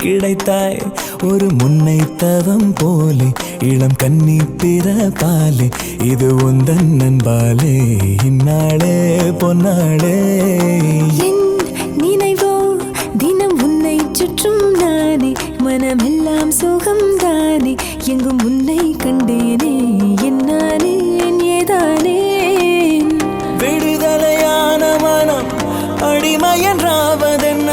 கிடைத்தாய் ஒரு முன்னை தவம் போலே இளம் கன்னி பிறப்பாலே இது உந்தன் நண்பாலே இந்நாளே பொன்னாளே நினைவோ தினம் உன்னை சுற்றும் நானே மனமெல்லாம் சுகம் தானே எங்கும் உன்னை கண்டேனே என்னானே ஏதானே விடுதலையான மனம் அடிமையன்றாவதென்ன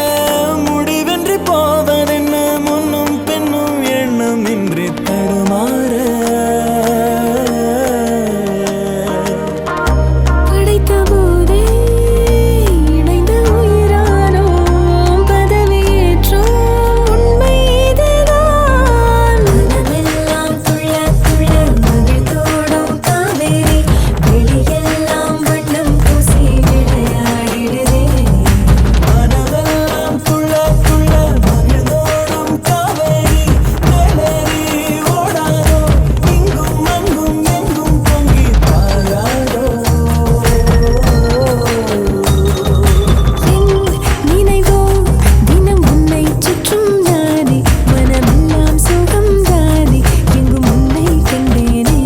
முடிவென்றி போவதென்ன முன்னும் பின்னும் எண்ணம் இன்றி தடுமாற படைத்த போதே இணைந்த உயிரானோ பதவியேற்றோம் உண்மை இதுதான் மனமெல்லாம் துள்ள துள்ள மகிழ்ந்தோடும் காவேரி வெளியெல்லாம் வண்ணம் பூசி விளையாடிடுதே மனமெல்லாம் துள்ள துள்ள மகிழ்ந்தோடும் காவேரி மேலேறி ஓடாதோ இங்கும் அங்கும் எங்கும் பொங்கி பாயாதோ நினைவோ தினம் உன்னை சுற்றும் நானே மனமெல்லாம் சுகம் தானே எங்கும் உன்னை கண்டேனே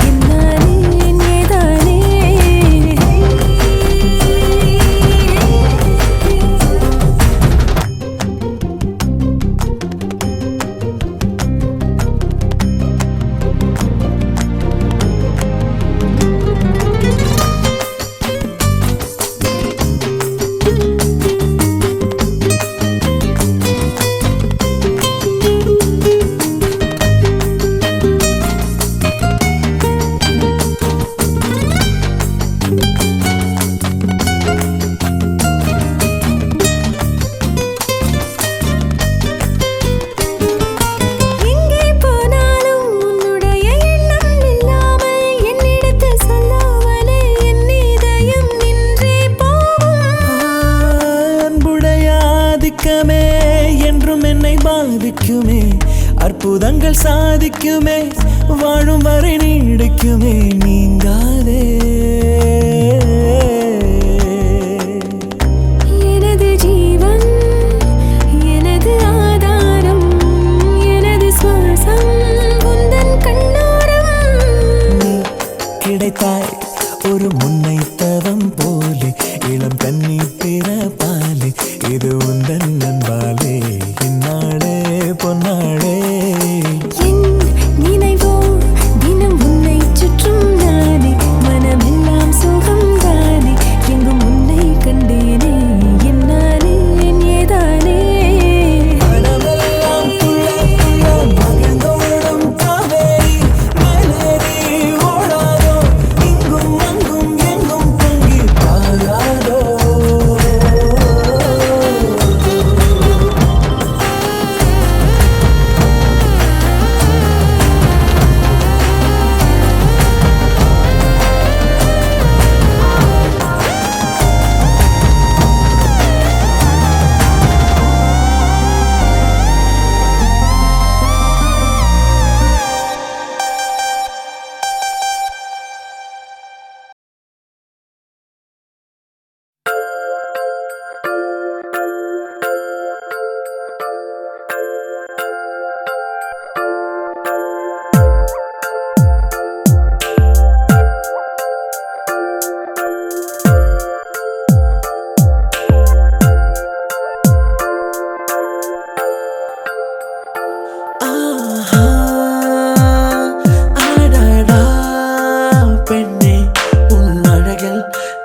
என்னானே ஏதானே எங்கே போனாலும் உன்னுடைய எண்ணம் இல்லாமல் என்னிடத்தில் சொல்லாமலே என் இதயம் நின்றே போகும் அன்புடைய ஆதிக்கமே என்றும் என்னை பாதிக்குமே அற்புதங்கள் சாதிக்குமே வாழும் வரை நீடிக்குமே நீங்காதே படைத்தாய் ஒரு முன்னை தவம் போலே இளம் கண்ணி பிறப்பாலே இது உந்தன் நண்பாலே இந்நாளே பொன்னாளே என் நினைவோ தினம் உன்னை சுற்றும் நானே மனமெல்லாம் சுகம் தானே எங்கும் உன்னை கண்டேனே என்னானே என் ஏதானே மனமெல்லாம் துள்ள துள்ள மகிழ்ந்தோடும் காவேரி மேலேறி ஓடாதோ இங்கும் அங்கும் எங்கும் பொங்கி பாராதோ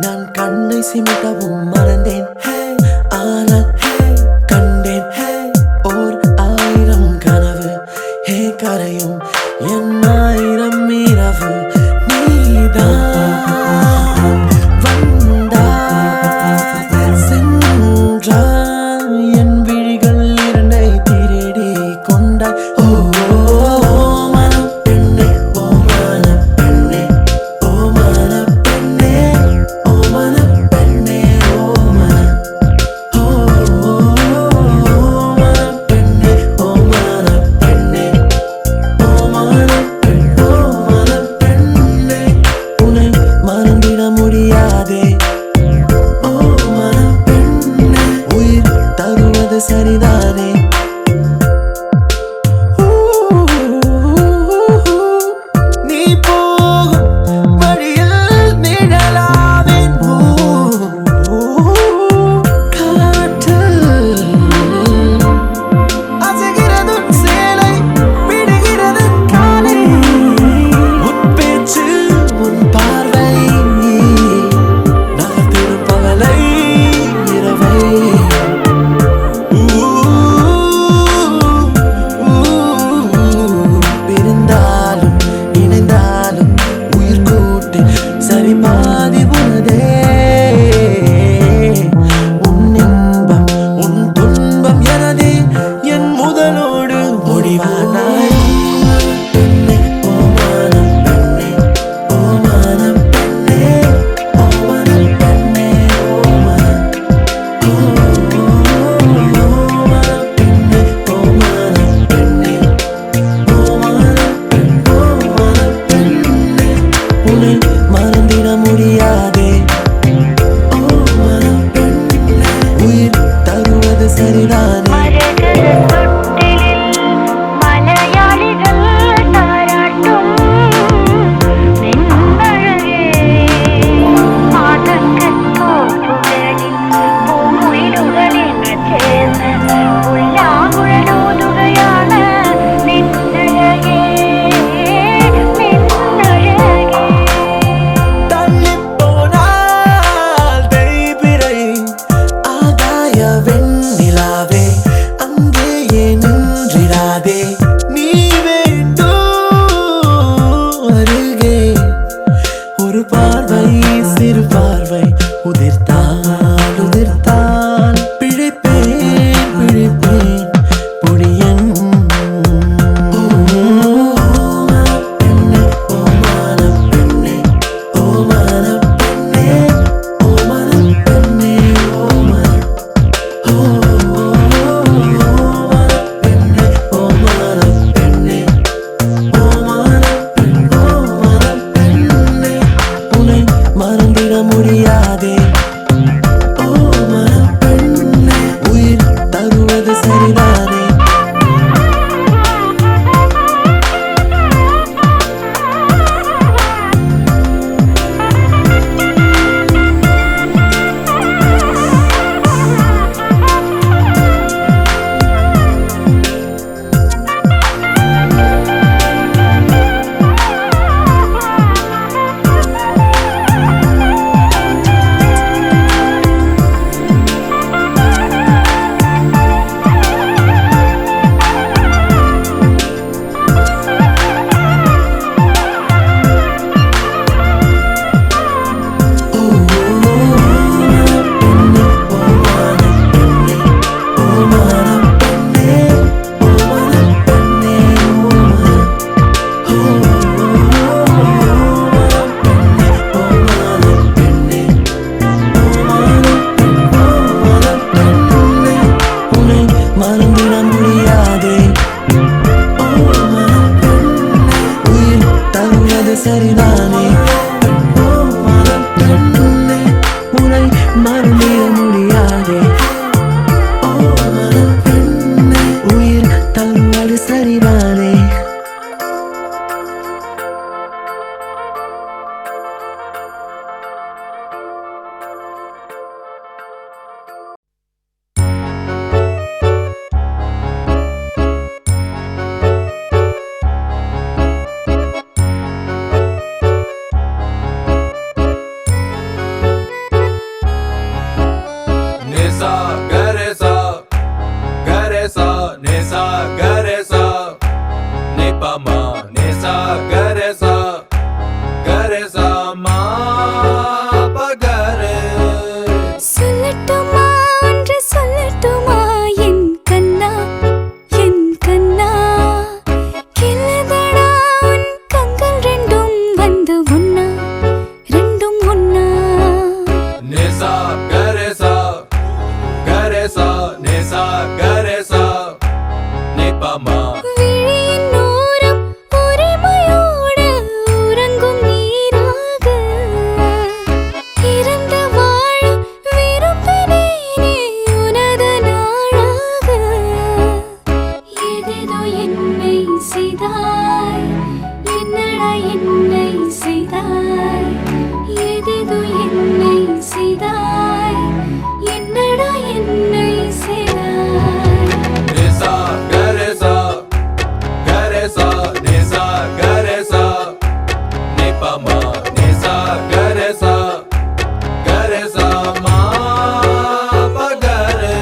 நான் கண்ணை சிமிட்டவும் மறந்தேன் ஆனால் கண்டேன் ஓர் ஆயிரம் கனவு கரையும் என் ஆயிரம் இரவு நீதான் வந்தாய் சென்றாய் என் விழிகள் இரண்டை திருடி கொண்டாய் ஓ மனம் பெண்ணே ஓ மனம் பெண்ணே ஓ மனம் பெண்ணே ஓ மனம் பெண்ணே ஓ மனம் ஓ மனம் பெண்ணே ஓ மனம் பெண்ணே ஓ மனம் பெண்ணே ஓ மனம் பெண்ணே உன்னை மறந்திட முடியாதே ஓ மனம் பெண்ணே உயிர் தருவது சரிதானே நீ போகும் வழியில் நிழலாவேன் காற்றில் அசைகிறது சேலை விடுகிறது காலை உன் பேச்சு உன் பார்வை நகர்த்திடும் பகலை இரவை பிரிந்தாலும் இணைந்தாலும் உயிர் கூட்டு சரி பாதி உனதே உன் இன்பம் உன் துன்பம் எனதே என் முதலோடு முடிவானாய் பெண்ணே ஓ மனம் பெண்ணே ஓ மனம் பெண்ணே ஓ மனம் பெண்ணே ஓ மனம் ஓ மனம் பெண்ணே ஓ மனம் பெண்ணே ஓ மனம் பெண்ணே ஓ மனம் பெண்ணே உன்னை மறந்திட முடியாதே ஓ மனம் பெண்ணே உயிர் தருவது சரிதானே மரகத தொட்டிலில் மலையாளிகள் தாராட்டும் நின்னழகே ஆதங்கத் தோப்புகளில் பூங்குயிலுகளின் சேர்ந்த புல்லாங்குழலோதுகையான நின்னழகே நின்னழகே தள்ளிப் போனால் தேய்பிறை ஆகாய வெண்ணிலாவே அங்கேயே நின்றிடாதே நீ வேண்டும் அருகே ஒரு பார்வை சிறு பார்வை உதிர்த்தால் உதிர்த்தால் பிழைப்பேன் பிழைப்பேன் புடியன் ஓ மனம் பெண்ணே ஓ மனம் பெண்ணே ஓ மனம் பெண்ணே ஓ மனம் பெண்ணே ஓ மனம் ஓ Nisa garesa garesa nisa garesa nipama nisa garesa garesa ma pagare சொல்லட்டுமா ஒன்று சொல்லட்டுமா என் கண்ணா கிள்ளதடா உன் கண்கள் ரெண்டும் வந்து ஒன்னா ரெண்டும் ஒன்னா nisa garesa garesa nisa garesa nipama விழியின் ஓரம் உரிமையோடு உறங்கும் நீராக இறந்து வாழ விரும்பினேனே உனது நாளாக ஏதேதோ என்னை செய்தாய் என்னடா என்னை செய்தாய் ஏதேதோ என்னை செய்தாய் என்னடா என்னை செய்தாய் nisa garesa garesa nisa garesa nipama nisa garesa garesa ma pagare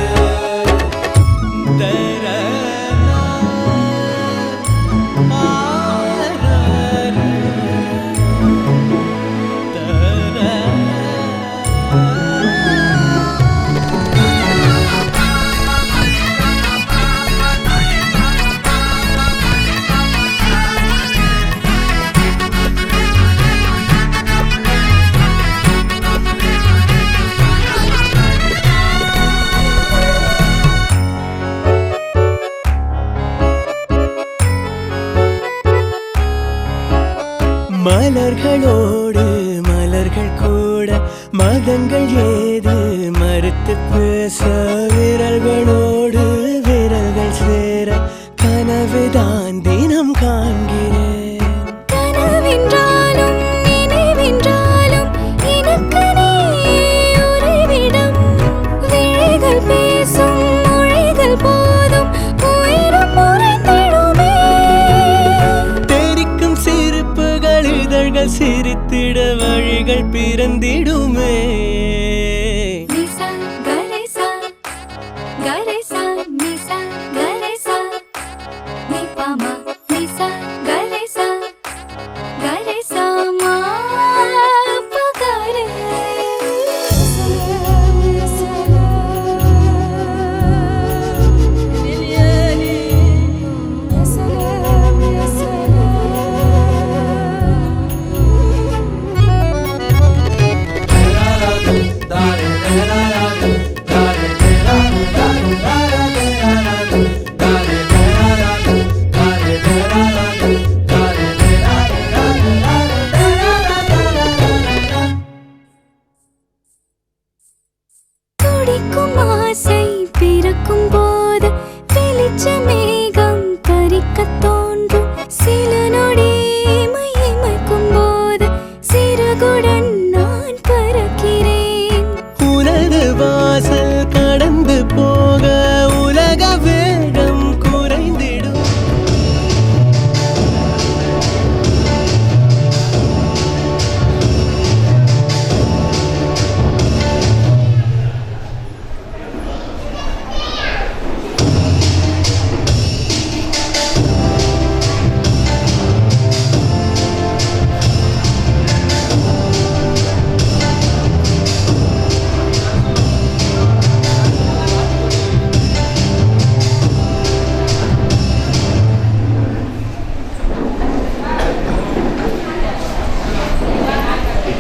மலர்களோடு மலர்கள் கூட மதங்கள் ஏது மறுத்து பேச விரல்களோடு விரல்கள் சேர கனவுதான் தினம் காண்கிறேன் கனவென்றாலும் நினைவென்றாலும் எனக்கு நீ உறைவிடம் விழிகள் பேசும் மொழிகள் போதும் உயிரும் உறைந்திடுமே தெரிக்கும் சிரிப்புகள் இதழ்கள் சிரித்திட வழிகள் பிறந்திடுமே நிசா கரேசா கரேசா நிசா கரேசா நிபாமா நிசா கரேசா கரேசா மா பகரே துடிக்கும் ஆசை பிறக்கும் போது வெளிச்ச மேகம் பறிக்கத் தோன்றும் சில நொடி மையமைக்கும் போது சிறகுடன் நான் பறக்கிறேன் உனது வாசல் கடந்து போக உலக வேகம் குறைந்திடும்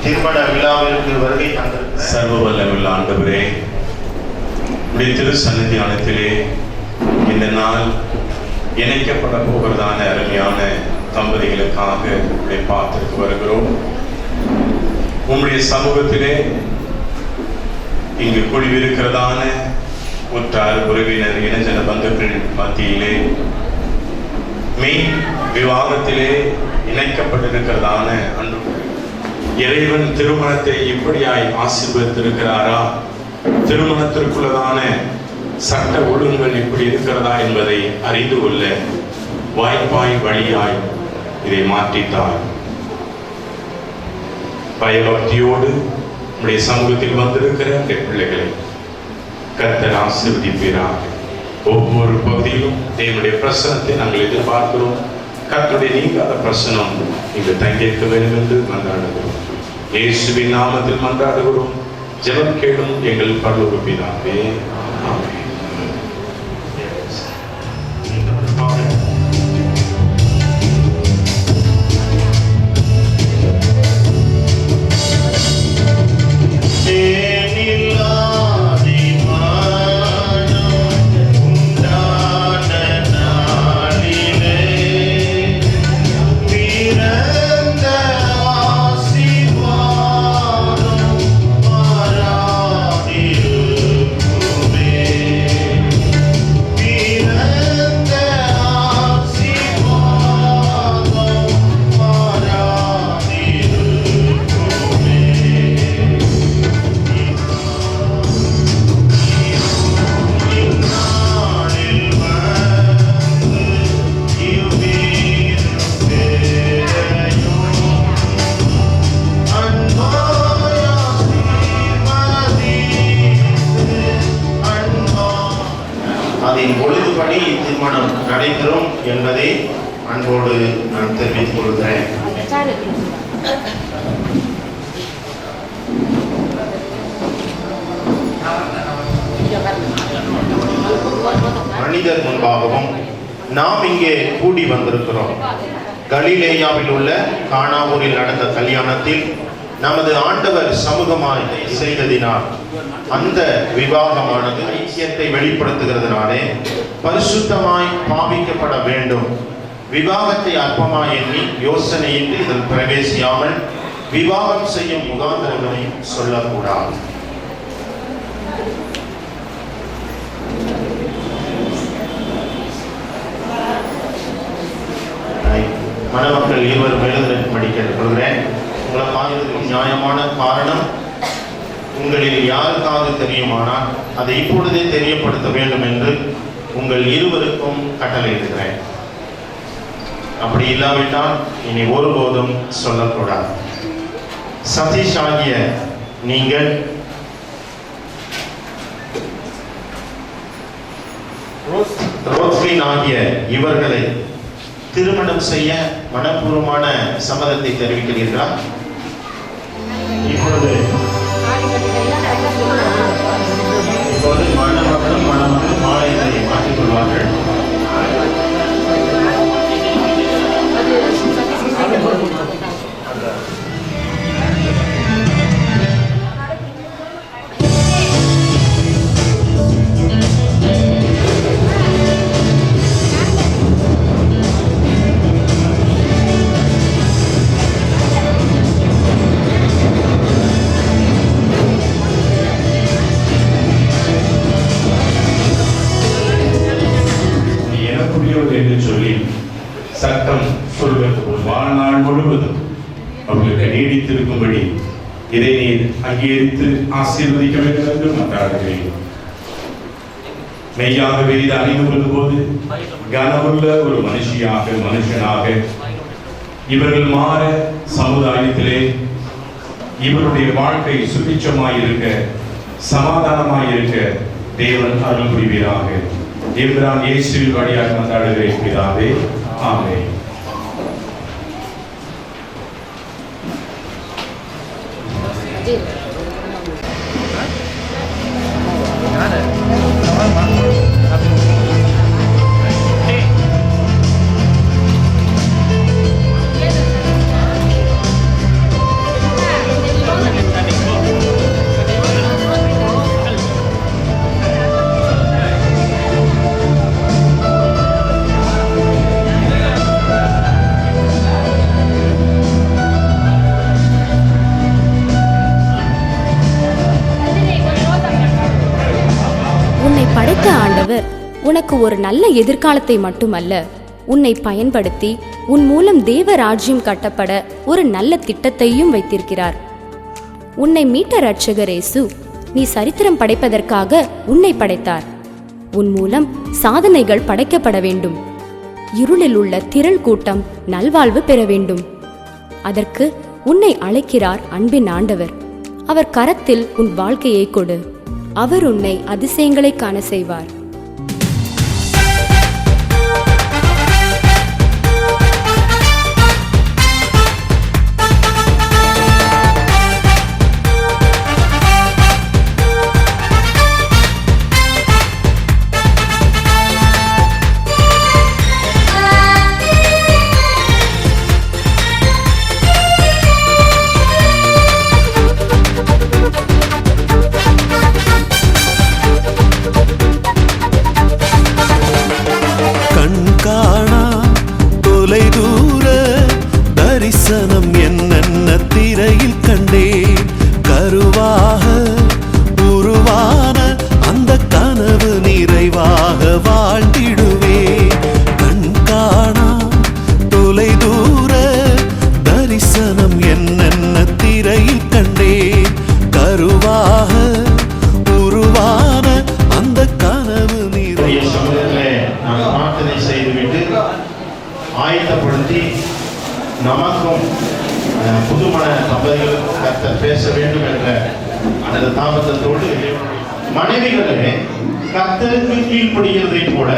திருமண விழாவிற்கு வருகை தந்திருக்கிற சர்வ வல்லமையுள்ள ஆண்டவரே, உடைய திரு சன்னிதானத்திலே இந்த நாள் இணைக்கப்பட போகிறதான அருமையான தம்பதிகளுக்காக உடைய பார்த்துக்கு வருகிறோம். உம்முடைய சமூகத்திலே இங்கு குழுவிருக்கிறதான உற்றார் உறவினர் இனஜன பந்துக்களின் மத்தியிலே மெய் விவாகத்திலே இணைக்கப்பட்டிருக்கிறதான அன்பு இறைவன் திருமணத்தை இப்படியாய் ஆசீர்வதித்திருக்கிறாரா, திருமணத்திற்குள்ளதான சட்ட ஒழுங்குகள் இப்படி இருக்கிறதா என்பதை அறிந்து கொள்ள வாய்ப்பாய் வழியாய் இதை மாற்றித்தார். பயபக்தியோடு நம்முடைய சமூகத்தில் வந்திருக்கிற பிள்ளைகளை கர்த்தர் ஆசீர்வதிப்பீராக. ஒவ்வொரு பகுதியிலும் தேவனுடைய பிரசனத்தை நாங்கள் எதிர்பார்க்கிறோம். கர்த்தருடைய நீங்காத பிரசனம் இங்கு தங்கியிருக்க வேண்டும் என்று மன்றாடுகிறோம். இயேசுவின் நாமத்தில் மன்றாடுகிறோம். ஜெபம் கேளும் எங்கள் பரலோக பிதாவே. ஆமென். பொழுதுபடி திருமணம் நடைபெறும் என்பதை அன்போடு நான் தெரிவித்துக் கொள்கிறேன். மனிதர் முன்பாகவும் நாம் இங்கே கூடி வந்திருக்கிறோம். கலிலேயாவில் உள்ள கானாவூரில் நடந்த கல்யாணத்தில் நமது ஆண்டவர் சமூகமாய் செய்ததினால் அந்த விவாகமானது ஐக்கியத்தை வெளிப்படுத்துகிறதுனாலே பரிசுத்தமாய் பாவிக்கப்பட வேண்டும். விவாகத்தை அற்பமாய் எண்ணி யோசனையின்றி இதில் பிரவேசியாமல் விவாகம் செய்யும் முகாந்திரங்களை சொல்லக்கூடாது. மணமக்கள் இருவரும் எழுதும்படி கேட்டுக்கொள்கிறேன். உங்களை பார்க்கிறதுக்கு நியாயமான காரணம் உங்களில் யாருக்காவது தெரியுமானால் அதை இப்பொழுதே தெரியப்படுத்த வேண்டும் என்று உங்கள் இருவருக்கும் கட்டளையிடுகிறேன். அப்படி இல்லாவிட்டால் இனி ஒருபோதும் சொல்லக்கூடாது. சதீஷ் ஆகிய நீங்கள் ரோத்வின் ஆகிய இவர்களை திருமணம் செய்ய மனப்பூர்வமான சம்மதத்தை தெரிவிக்கிறீர்களா? இப்பொழுது மணமக்களும் மணமக்கள் மாலைகளை மாற்றிக்கொள்வார்கள். சட்டம் சொல்வது போல் வாழ்நாள் முழுவதும் அவர்களுக்கு நீடித்திருக்கும்படி இதை நீர் அங்கீகரித்து ஆசீர்வதிக்க வேண்டும் என்று மன்றாடுகிறேன். மெய்யாகவே இதை அறிந்து கொள்ளும் போது கனமுள்ள ஒரு மனுஷனாக இவர்கள் மாற சமுதாயத்திலே இவருடைய வாழ்க்கை சுபிட்சமாயிருக்க சமாதானமாயிருக்க தேவன் அருள் புரிவீராக. எம்பிரான் இயேசுவின் வழியாக மன்றாடுகிறேன் பிதாவே. ஆமென். படைத்த ஆண்டவர் உனக்கு ஒரு நல்ல எதிர்காலத்தை மட்டுமல்ல, உன்னை பயன்படுத்தி உன் மூலம் தேவ ராஜ்யம் கட்டப்பட ஒரு நல்ல திட்டத்தையும் வைத்திருக்கிறார். உன்னை மீட்ட இரட்சகர் இயேசு நீ சரித்திரம் படைப்பதற்காக உன்னை படைத்தார். உன் மூலம் சாதனைகள் படைக்கப்பட வேண்டும். இருளில் உள்ள திரள் கூட்டம் நல்வாழ்வு பெற வேண்டும். அதற்கு உன்னை அழைக்கிறார் அன்பின் ஆண்டவர். அவர் கரத்தில் உன் வாழ்க்கையை கொடு. அவர் உன்னை அதிசயங்களை காண செய்வார். தரிசனம் என்னென்ன திரையில் கண்டேன். கருவாக உருவான அந்த கனவு நிறைவாக வாழ்ந்திடுவேன். கண் காணா தொலை தூர தரிசனம் என்னென்ன திரையில் கண்டேன். கருவாக உருவான அந்த கனவு நிறைவாக பிரார்த்தனை செய்துவிட்டு ஆயத்தப்படுத்தி நமக்கும் புதுமண தம்பதிகள் கர்த்தர் பேச வேண்டும் என்ற அந்த தாமதத்தோடு, மனைவிகளே கர்த்தருக்கு கீழ்ப்படுகிறதை போல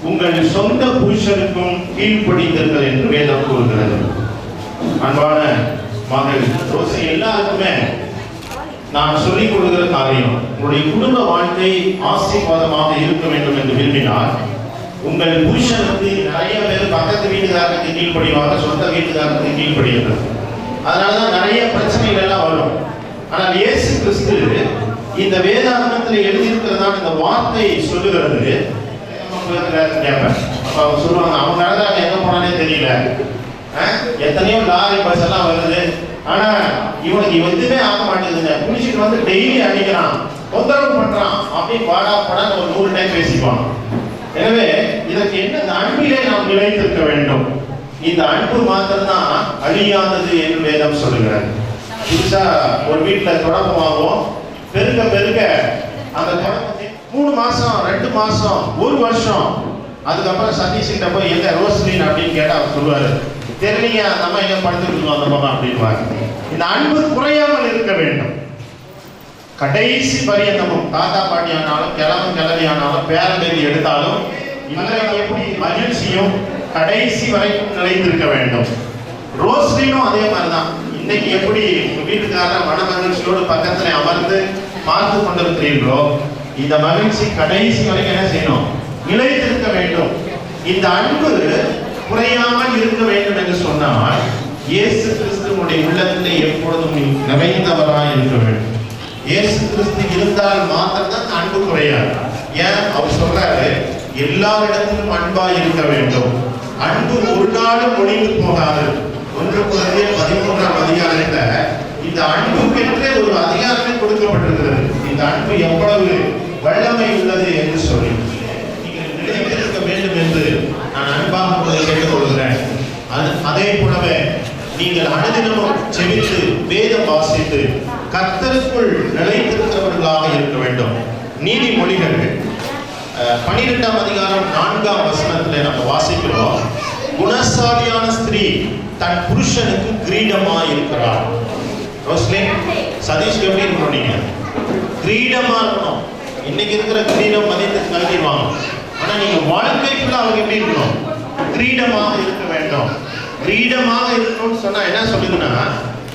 உங்கள் சொந்த புருஷனுக்கும் கீழ்ப்படிந்தீர்கள் என்று வேதம் கூறுகிறது. அன்பான மகள் ரோசி, எல்லாருக்குமே நான் சொல்லிக் கொடுக்கிற காரியம், உங்களுடைய குடும்ப வாழ்க்கை ஆசீர்வாதமாக இருக்க வேண்டும் என்று விரும்பினால் உங்கள் புருஷனுக்கு நிறைய பேர் பக்கத்து வீட்டுக்காரருக்கு கீழ்ப்படிவாங்க, சொந்த வீட்டுக்காரருக்கு கீழ்ப்படுகிறது. அதனாலதான் நிறைய பிரச்சனைகள் எல்லாம் வரும். ஆனால் இயேசு கிறிஸ்து இந்த வேதாகமத்தில் எழுதியிருக்கிறதான இந்த வார்த்தை சொல்லுகிறது. சொல்லுவாங்க, அவங்க நடந்தாங்க எங்க போனானே தெரியல, எத்தனையோ லாரி பஸ் எல்லாம் வருது, ஆனா இவனுக்கு எதுவுமே ஆக மாட்டேங்குதுங்க, குளிச்சுட்டு வந்து டெய்லி அடிக்கிறான், தொந்தரவு பண்றான் அப்படின்னு பாடா படான்னு ஒரு 100 டைம் பேசிப்பான். எனவே இதற்கு என்ன, அன்பிலே நாம் நிலைத்திருக்க வேண்டும். இந்த அன்பு மாத்திரம்தான் அழியாதது என்று வேதம் சொல்லுகிறது. புதுசா ஒரு வீட்டுல தொடக்கம் ஆகும், பெருக பெருக அந்த தொடக்கத்தை 3 மாசம் 2 மாசம் 1 வருஷம், அதுக்கப்புறம் சதீஷ் கிட்ட போய் எங்க ரோஸ்லின் அப்படின்னு கேட்டா அவர் சொல்லுவாரு, தெரியலீங்க அந்த அம்மா எங்க படுத்துட்டு அந்த பக்கம் அப்படின்வாங்க. இந்த அன்பு குறையாமல் இருக்க வேண்டும். கடைசி பரியந்தமும் தாத்தா பாட்டி ஆனாலும் கிழவி ஆனாலும் பேரம்பேதி எடுத்தாலும் இன்றைக்கு எப்படி மகிழ்ச்சியும் கடைசி வரைக்கும் நிலைத்திருக்க வேண்டும். ரோஸ்லினும் அதே மாதிரிதான். இன்னைக்கு எப்படி வீட்டுக்காரர் மன மகிழ்ச்சியோடு பக்கத்துல அமர்ந்து பார்த்து கொண்டிருக்கிறீர்களோ, இந்த மகிழ்ச்சி கடைசி வரைக்கும் என்ன செய்யணும், நிலைத்திருக்க வேண்டும். இந்த அன்பு குறையாமல் இருக்க வேண்டும் என்று சொன்னால் இயேசு கிறிஸ்துவுடைய உள்ளத்திலே எப்பொழுதும் நிறைந்தவராய் இருக்க வேண்டும். இயேசு கிறிஸ்து இருந்தால் மாத்திரம்தான் அன்பு குறையாது. ஏன் அவர் சொல்றாரு, எல்லாரிடத்திலும் அன்பாய் இருக்க வேண்டும், அன்பு ஒரு நாளும் ஒழிந்து போகாது. 1 Corinthians 13ஆம் அதிகாரத்துல இந்த அன்புக்கென்றே ஒரு அதிகாரமே கொடுக்கப்பட்டிருக்கிறது. இந்த அன்பு எவ்வளவு வல்லமை உள்ளது என்று சொல்லி நீங்கள் நிலைத்திருக்க வேண்டும் என்று நான் அன்பாக உங்களை கேட்டுக்கொள்கிறேன். அதே போலவே நீங்கள் அனுதினமும் செவித்து வேதம் வாசித்து கர்த்தருக்குள் நிலைத்திருக்கிறவர்களாக இருக்க வேண்டும். நீதிமொழிகள் 12ஆம் அதிகாரம் 4ஆம் வசனத்துல நம்ம வாசிக்கிறோம், குணசாலியான ஸ்திரீ தன் புருஷனுக்கு கிரீடமாய் இருக்கிறார். ரோஸ்லின், சதீஷ் எப்படி இருக்கணும், நீங்க கிரீடமா இருக்கணும். இன்னைக்கு இருக்கிற கிரீடம் மதித்து கல்விவாங்க, ஆனா நீங்க வாழ்க்கைக்குள்ள அவங்க எப்படி இருக்கணும், கிரீடமாக இருக்க வேண்டும். கிரீடமாக இருக்கணும்னு சொன்னா என்ன சொல்லுதுன்னா,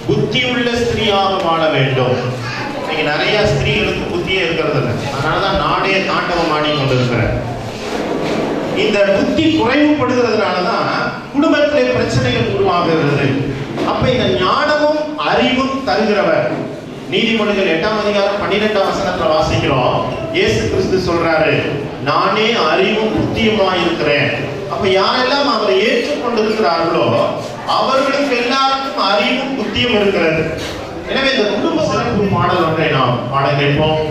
புத்தி உள்ள ஸ்திரீயாக வாழ வேண்டும். இன்னைக்கு நிறைய ஸ்திரீகளுக்கு புத்தியே இருக்கிறது இல்லை, அதனாலதான் நாடே தாண்டவம் ஆடி கொண்டிருக்கிற. இந்த புத்தி குறைவுபடுகிறதுனாலதான் குடும்பத்திலே பிரச்சனைகள் உருவாகிறது. அப்ப இந்த ஞானமும் அறிவும் தருகிறவர். நீதிமொழிகள் 8ஆம் அதிகாரம் 12ஆம் வசனத்துல வாசிக்கிறோம், இயேசு கிறிஸ்து சொல்றாரு, நானே அறிவும் புத்தியுமாய் இருக்கிறேன். அப்ப யாரெல்லாம் அவரை ஏற்றுக்கொண்டிருக்கிறார்களோ அவர்களுக்கு எல்லாருக்கும் அறிவும் புத்தியும் இருக்கிறது. எனவே இந்த குடும்ப சிறப்பு பாடல் ஒன்றை நாம் பாட கேட்போம்.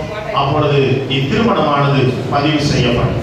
அப்பொழுது இத்திருமணமானது பதிவு செய்யப்படும்.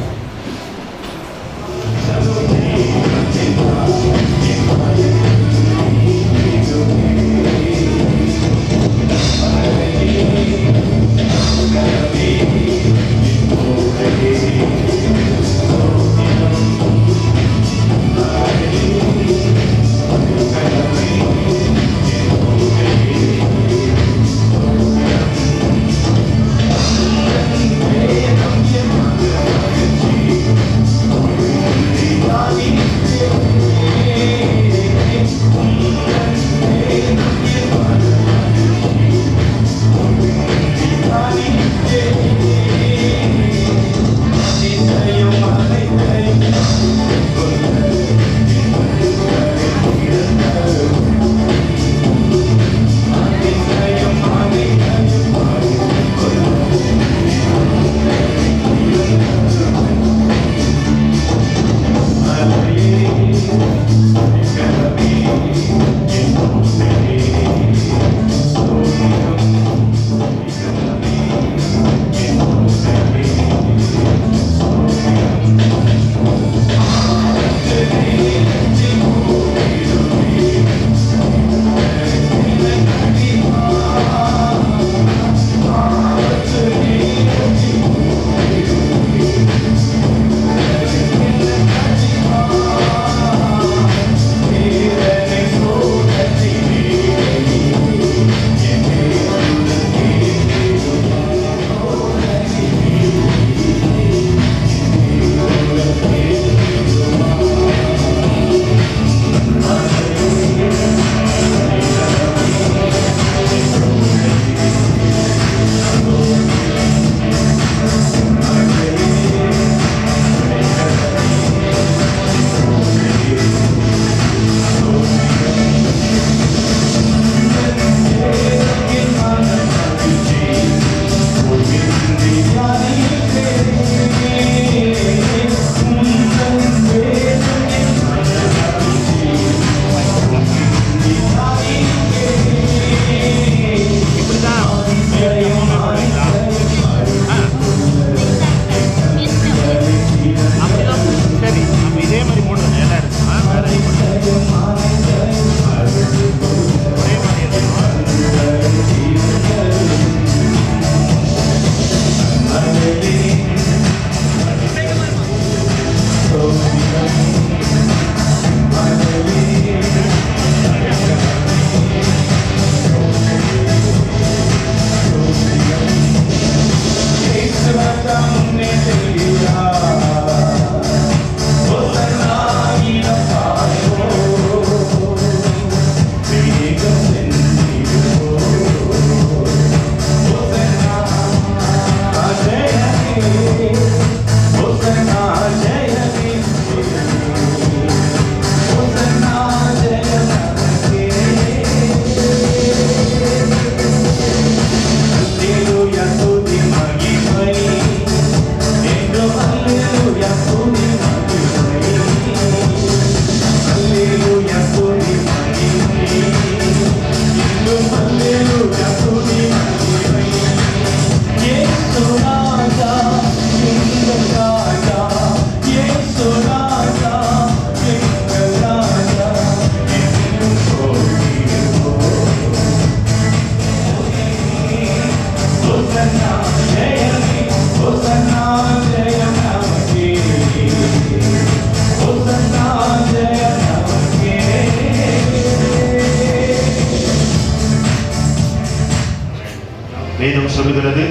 வேதம் சொல்லுகிறது,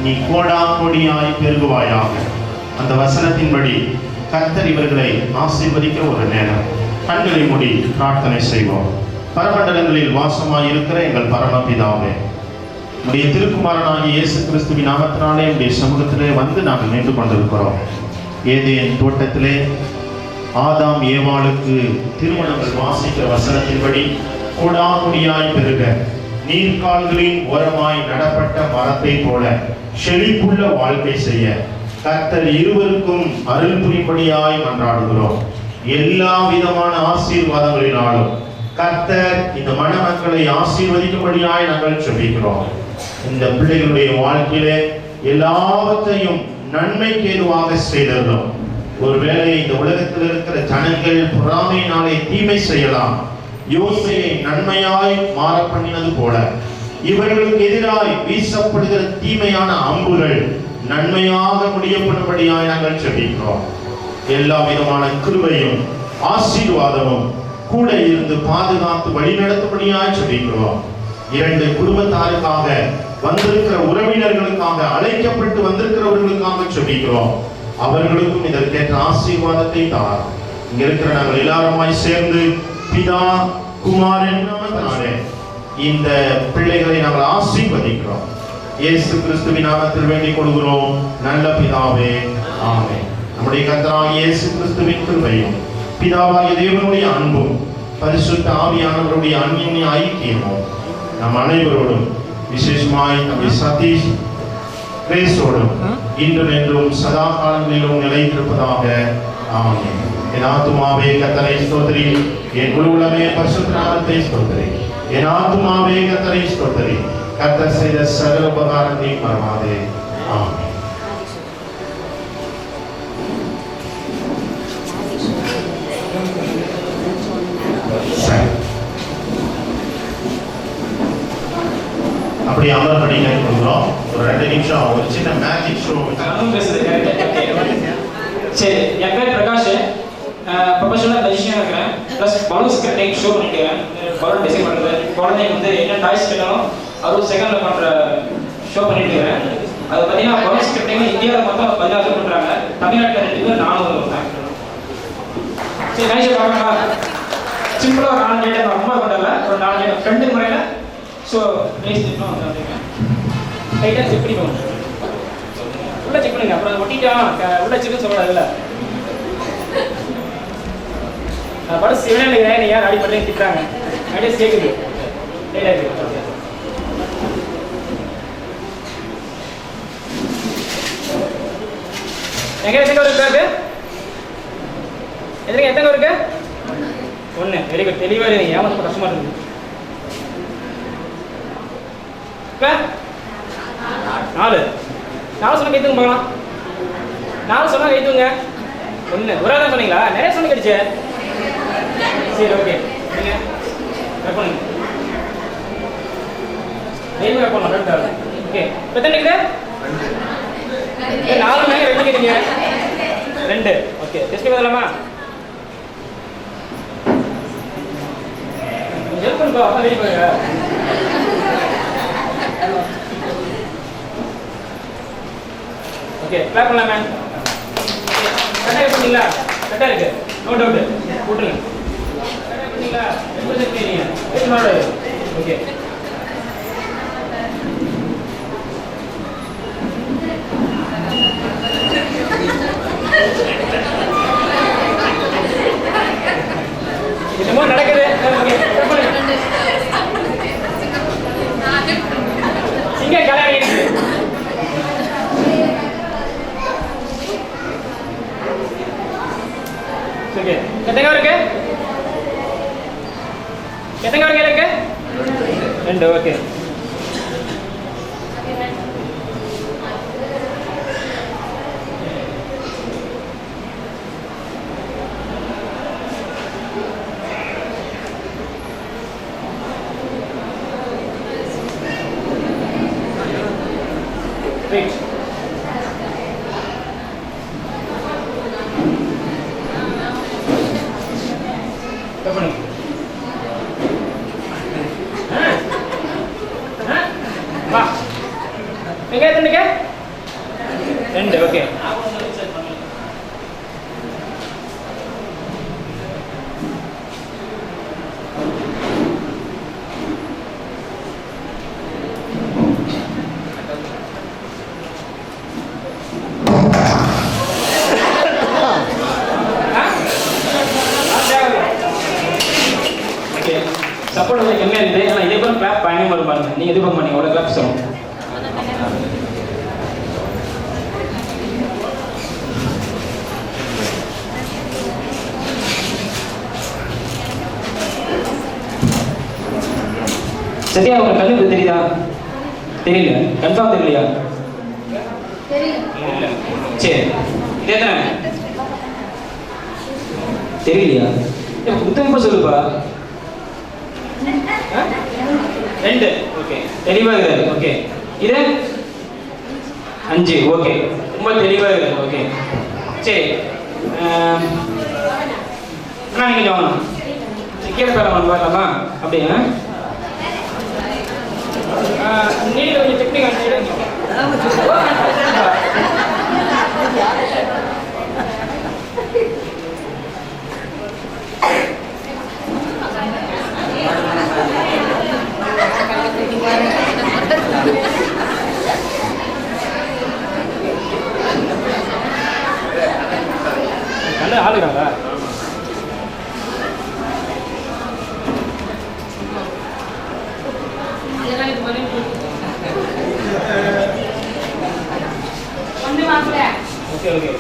நீ கோடா கோடியாய் பெருகுவாயாக. அந்த வசனத்தின்படி கர்த்தர் இவர்களை ஆசீர்வதிக்க ஒரு நேரம். கண்களை மூடி பிரார்த்தனை செய்வோம். பரமண்டலங்களில் வாசமாய் இருக்கிற எங்கள் பரமபிதாவே, உடைய திருக்குமாரனாகிய இயேசு கிறிஸ்துவின் நாமத்தினாலே உடைய சமூகத்திலே வந்து நாங்கள் நின்று கொண்டிருக்கிறோம். ஏதேன் தோட்டத்திலே ஆதாம் ஏவாளுக்கு திருமணங்கள் வாசிக்கிற வசனத்தின்படி கோடாமுடியாய் பெருக நீர்கால்களின் ஓரமாய் நடப்பட்ட மரத்தை போல செழிப்புள்ள வாழ்க்கை செய்ய கர்த்தர் இருவருக்கும் அருள் புரிபடியாய் மன்றாடுகிறோம். எல்லா விதமான ஆசீர்வாதங்களினாலும் கர்த்தர் இந்த மணமக்களை ஆசீர்வதிக்கும்படியாய் நாங்கள் ஜெபிக்கிறோம். இந்த பிள்ளைகளுடைய வாழ்க்கையிலே எல்லாவற்றையும் நன்மைக்கு ஏதுவாக செய்தோம். ஒருவேளை இந்த உலகத்தில் இருக்கிற ஜனங்கள் பொறாமையினாலே தீமை செய்யலாம். யோசையை நன்மையாய் மாற பண்ணினது போல இவர்களுக்கு எதிராய் வீசப்படுகிற தீமையான அம்புகள் நன்மையாக முடியப்படும்படியாய் நாங்கள் ஜெபிக்கிறோம். எல்லா விதமான கிருபையும் ஆசீர்வாதமும் கூட இருந்து பாதுகாத்து வழிநடத்தும்படியாய் ஜெபிக்கிறோம். இரண்டு குடும்பத்தாருக்காக வந்திருக்கிற உறவினர்களுக்காக அழைக்கப்பட்டு வந்திருக்கிறவர்களுக்காக ஜெபிக்கிறோம். அவர்களுக்கும் இதற்கேற்ற ஆசீர்வாதத்தை தார். இங்க இருக்கிற நாங்கள் எல்லாருமாய் சேர்ந்து பிதா குமாரன் நாமத்தினாலே இந்த பிள்ளைகளை நாங்கள் ஆசீர்வதிக்கிறோம். இயேசு கிறிஸ்துவின் நாமத்தில் வேண்டிக் கொள்கிறோம் நல்ல பிதாவே, ஆமென். நம்முடைய கர்த்தராகிய இயேசு கிறிஸ்துவின் கிருபையும் பிதாவாகிய தேவனுடைய அன்பும் பரிசுத்த ஆவியானவருடைய அன்பின் ஐக்கியமும் நம் அனைவரோடும் விசேஷமாய் நம்முடைய சதீஷ் கிரேஸோடும் இன்றும் என்றும் சதா காலங்களிலும் நிலைத்திருப்பதாக ஆமென். என் ஆத்துமாவே கர்த்தரை ஸ்தோத்திரி, என் முழு உள்ளமே பரிசுத்த நாமத்தை ஸ்தோத்திரி. என் ஆத்துமாவே கர்த்தரை ஸ்தோத்திரி, கர்த்தர் செய்த சகல உபகாரத்தையும் மறவாதே. ஆமென். அப்படி அமர்படி கேட்கிறோம். ஒரு 2 நிமிஷம் ஒரு சின்ன மேஜிக் ஷோ. சரி, என் பேர் பிரகாஷ், ப்ரொஃபஷனல் மெஜிஷியனாக இருக்கிறேன். ப்ளஸ் பலூன் ஸ்கிரிப்டிங் ஷோ பண்ணிக்கிறேன். பலூன் டிசைன் பண்ணுறது, குழந்தைங்க வந்து என்ன டாய்ஸ் கேட்டாலும் 60 செகண்டில் பண்ணுற ஷோ பண்ணிட்டு இருக்கிறேன். அது பார்த்தீங்கன்னா பலூன் ஸ்கிரிப்டிங் இந்தியாவில் மொத்தம் 16 பேர் பண்ணுறாங்க. தமிழ்நாட்டில் 2 பேர், 4 வருவாங்க. சரி, நைஸ் பார்க்கலாம். சிம்பிளாக ஒரு 4 ஐட்டம் ரொம்ப பண்ணல, ஒரு 4 ஐட்டம் ஃப்ரெண்டு முறையில். ஸோ நைஸ் இன்னும் லைட்டாக செக் பண்ணிக்கோங்க. உள்ள செக் பண்ணுங்க, அப்புறம் ஒட்டிட்டான் உள்ள செக்னு சொல்லல. படம் சிவனே நினைக்கிறேன், யார் அடி பண்ணி திட்டுறாங்க. அப்படியே சேர்க்குது லைட்டாக இருக்குது. எங்கே எத்தனை இருக்கு அது? எத்தனை இருக்கு? 1. Very good. தெளிவாக இருக்கு. ஏமாத்த கஷ்டமாக இருக்குது. 4 சொன்ன கைத்துங்க பார்க்கலாம். 4 சொன்னா கைத்துங்க. 1 ஒரு ஆள் தான் சொன்னீங்களா? நிறைய சொன்ன கிடைச்சே. சரி, ஓகே. நீங்க கட் பண்ணுங்க. நெய்ம கட் பண்ணலாம். கரெக்டா? ஓகே. எத்தனை இருக்குது? 4 மேல 2 கேட்டீங்க. 2. ஓகே. டெஸ்ட் பண்ணலாமா? ஹெல்ப் பண்ணுப்பா. அப்பா வெயிட் பண்ணுங்க. ஓகே, கிளாப் பண்ணலாம் மேம். கரெக்டாக பண்ணீங்களா? கரெக்டாக இருக்கு. No doubt. போட்டுருங்க. கரெக்டாக பண்ணீங்களா? எப்படி செஞ்சீங்க? வெயிட் பண்ணாது. ஓகே. என்னமோ நடக்குது. ஓகே, கட் பண்ணுங்க. சிங்க கலர் இருக்கு. ஓகே. எத்தனை இருக்கு? எத்தனை இருக்கு? 2. ஓகே. வெயிட். வா. எங்க எத்தனைங்க? 2. ஓகே. சப்போர்ட் வந்து கம்மியாக இருக்குது. ஆனால் இதே போல கிளாப் பயங்கரமாக இருப்பாங்க. நீங்கள் எதிர்பார்க்க மாட்டீங்க அவ்வளோ கிளாப்ஸ் வரும். சத்யா, உங்க கண்ணு தெரியுதா? தெரியல. கன்ஃபார்ம் தெரியலையா? சரி, இதே தானே? தெரியலையா? புத்தகமாக சொல்லுப்பா. 2. ஓகே. தெளிவாக இருக்குது. ஓகே. இது 5. ஓகே. ரொம்ப தெளிவாக இருக்குது. ஓகே. சரி, அண்ணா நீங்கள் வாங்க. கீழே பேர பார்க்கலாமா? அப்படியா? நீங்க கொஞ்சம் டெக்னிக் நல்ல ஆளுங்களா? Okay okay.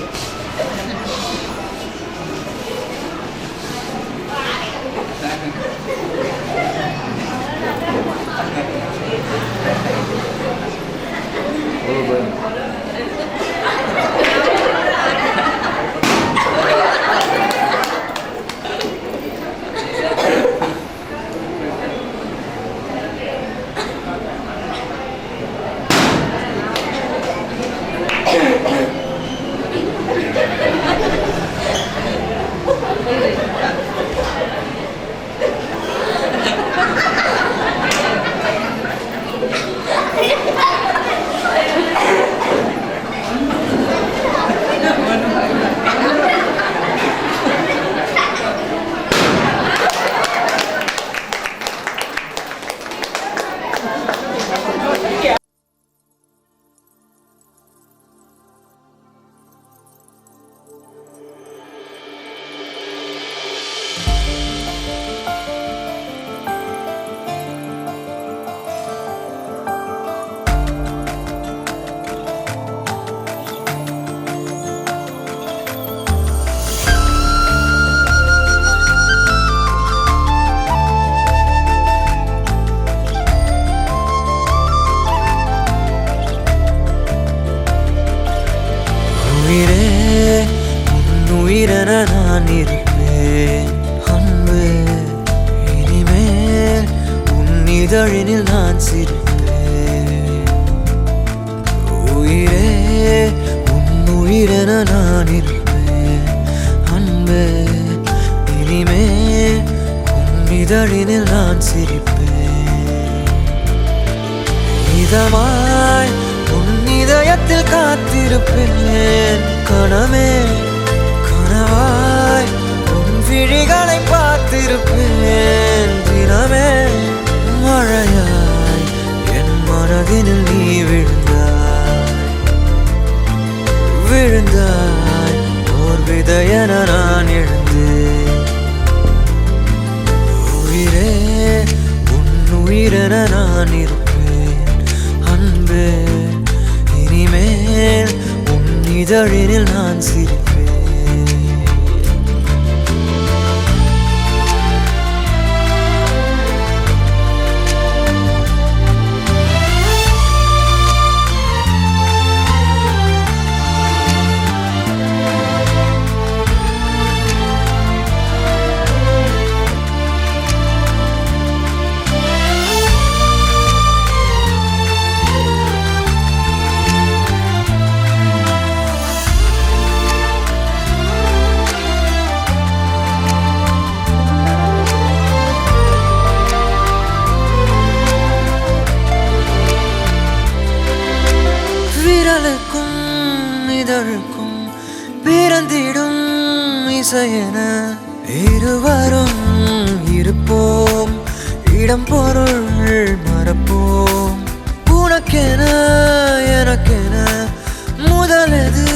உயிரென நான் இருப்பேன் அன்பு, இனிமேல் உன் இதழினில் நான் சிரிப்பேன். உயிரே உன் உயிரென நான் இருப்பேன் அன்பு, இனிமேல் உன் இதழினில் நான் சிரிப்பேன். இதமாய் உன் இதயத்தில் காத்திருப்பேன் கணமே, கனவாய் உன் விழிகளை பார்த்திருப்பேன் தினமே. மழையாய் என் மனதினில் நீ விழுந்தாய் ஓர் விதையென நான் எழுந்தேன். உயிரே உன் உயிரென நான் இருப்பேன் அன்பே, இனிமேல் உன் இதழினில் நான் சிரிப்பேன். விரலுக்கும் இதழுக்கும் பிறந்திடும் இசையென இருவரும் இருப்போம், இடம் பொருள் மறப்போம். உனக்கென எனக்கென முதலெது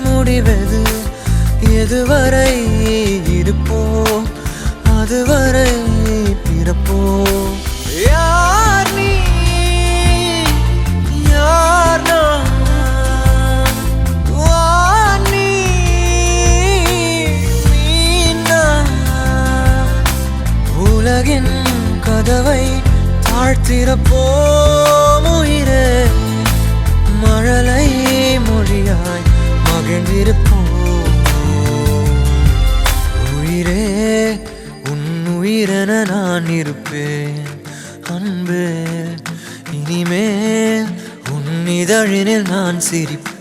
முடிவெது, எதுவரை இருப்போம் அதுவரை பிறப்போம். யார் நீ யார் நான், வானி நீ நான். உலகின் கதவை தாழ்த்திறப்போம் உயிரே, மழலை மொழியாய் மகிழ்ந்திருப்போம். உயிரே உன் உயிரென நான் இருப்பேன் அன்பே, இனிமேல் உன் இதழினில் நான் சிரிப்பேன்.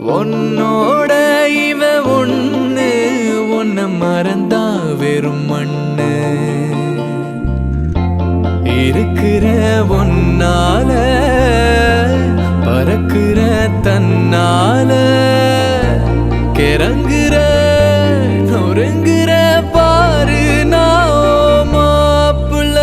உன்னோட இவ ஒண்ணு உன்னை மறந்தா வெறும் மண்ணு இருக்கிற ஒன்னால பறக்கிற தன்னால கிறங்குற நொறுங்குற பாரு நான் மாப்புல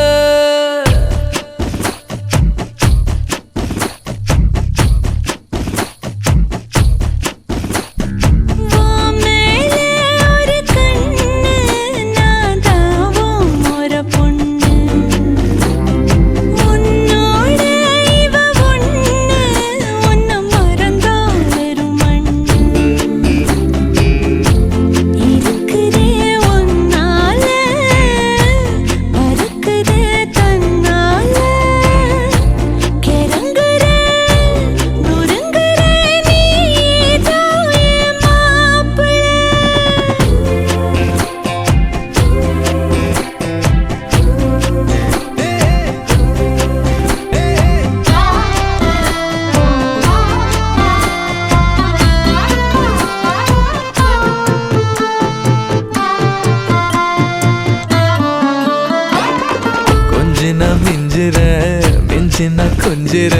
மிஞ்சின கொஞ்சிற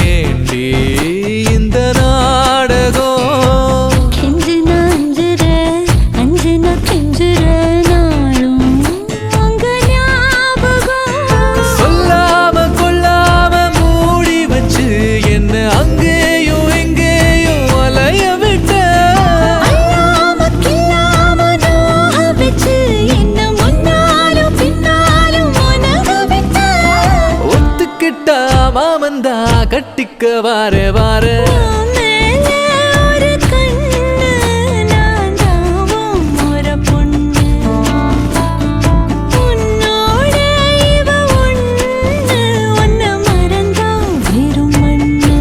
ஏண்டி இந்த நாடகம் கெஞ்சின அஞ்சுற அஞ்சின கெஞ்சுற நாளும் உங்க ஞாபகம் சொல்லாம கொள்ளாம மூடி வச்சு என்ன அங்கேயும் எங்கேயும் அலைய விட்ட அல்லாம கில்லாம நோக வச்சு என்ன முன்னாலும் பின்னாலும் உனக விட்ட ஒத்துக்கிட்டா மாமந்தா கட்டிக்க வார வார மேலே ஒரு கண்ணு நான் தாவும் ஒரு பொண்ணு உன்னோட இவ ஒண்ணு உன்னை மறந்தா வெறும் மண்ணு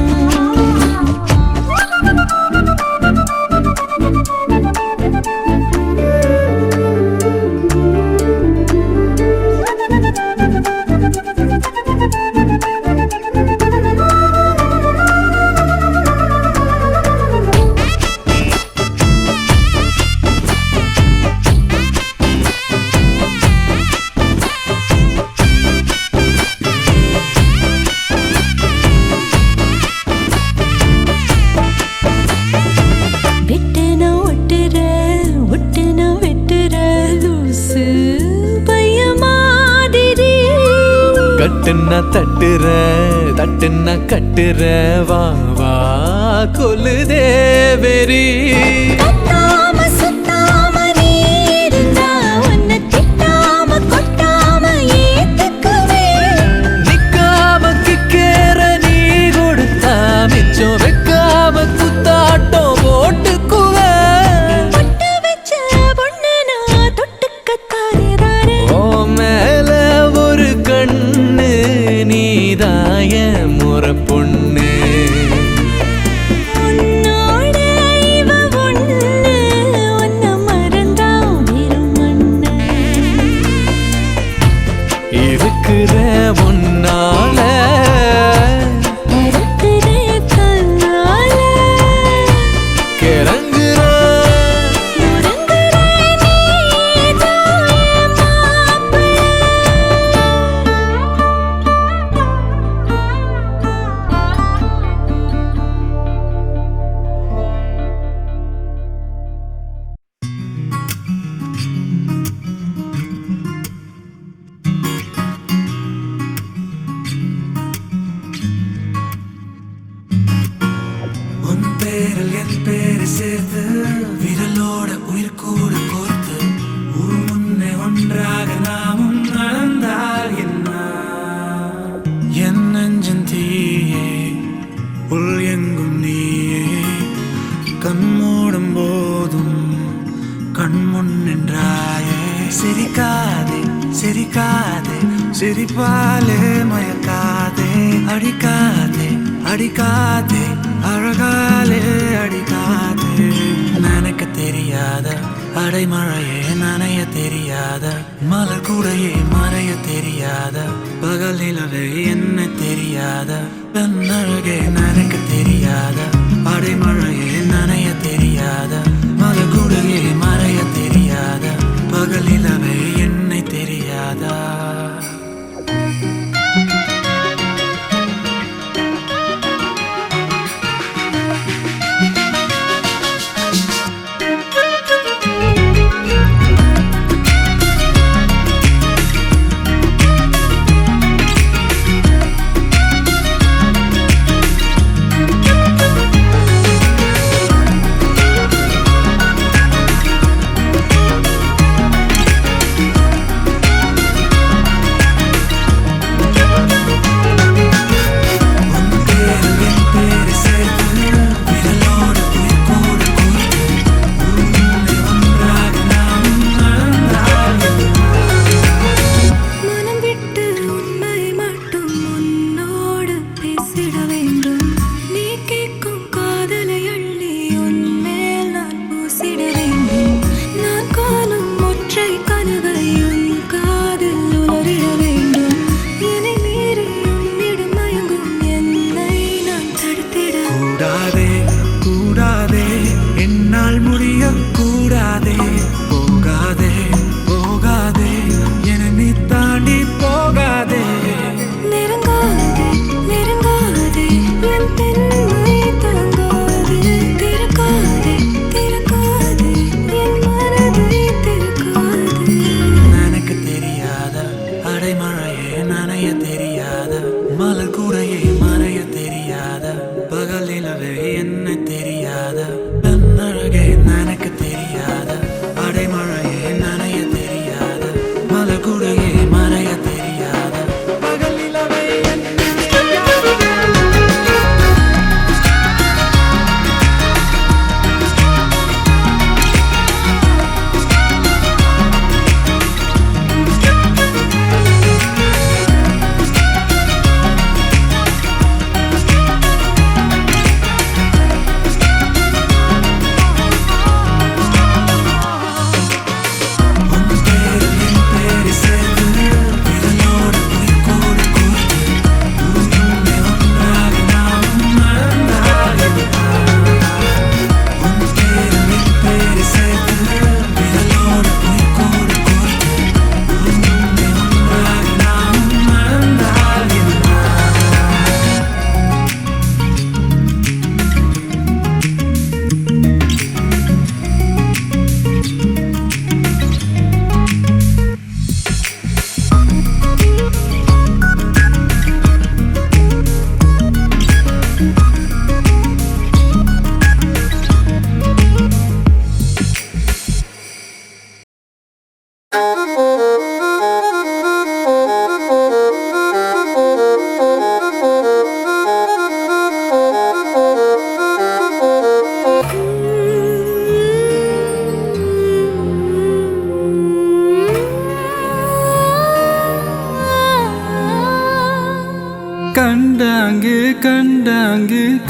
வெட்டுன ஒட்டுற ஒட்டுன வெட்டுற லூசு பைய மாதிரி கட்டுன்னா தட்டுற தட்டுன்னா கட்டுற வா வா கொல்லுதே வெறி கத்தாம சுத்தாம நீ இருந்தா உன்னை திட்டாம கொட்டாம ஏத்துக்குவேன் நிக்காம கிக்கேற நீ கொடுத்தா மிச்சம் வைக்காம குத்தாட்டம் போட்டுக்குவேன் பொட்டு வச்ச பொண்ணு நான் தொட்டுக்கத்தாரே ஓ மேல ஒரு கண்ணு நீதாய முறை பொண்ணு உன்னோட இவ ஒண்ணு உன்னை மறந்தா வெறும் மண்ணு இருக்கிற ஒன்னால மறக்கிறே கண்ணால கிறங்குற நொறுங்குற நீதான் என் மாப்பிள்ளை உன் பேரில் என் பேரை சேர்த்து விரலோட உயிர் கூட கோர்த்து ஒரு முன்னே ஒன்றாக நாமும் நடந்தால் என்ன என் நெஞ்சன் தீயே உள் எங்கும் நீயே கண் மூடும் போதும் கண் முன் நின்றாயே சிரிக்காதே சிரிக்காதே சிரிப்பாலே மயக்காதே அடிக்காதே அடிக்காதே அழகாலே அடிக்காதே நினைக்க தெரியாத அடைமழையே நனைய தெரியாத மலர் கூடையே மறைய தெரியாத பகல் நிலவே என்ன தெரியாத பெண் அழகே நினைக்க தெரியாத அடைமழையே நனைய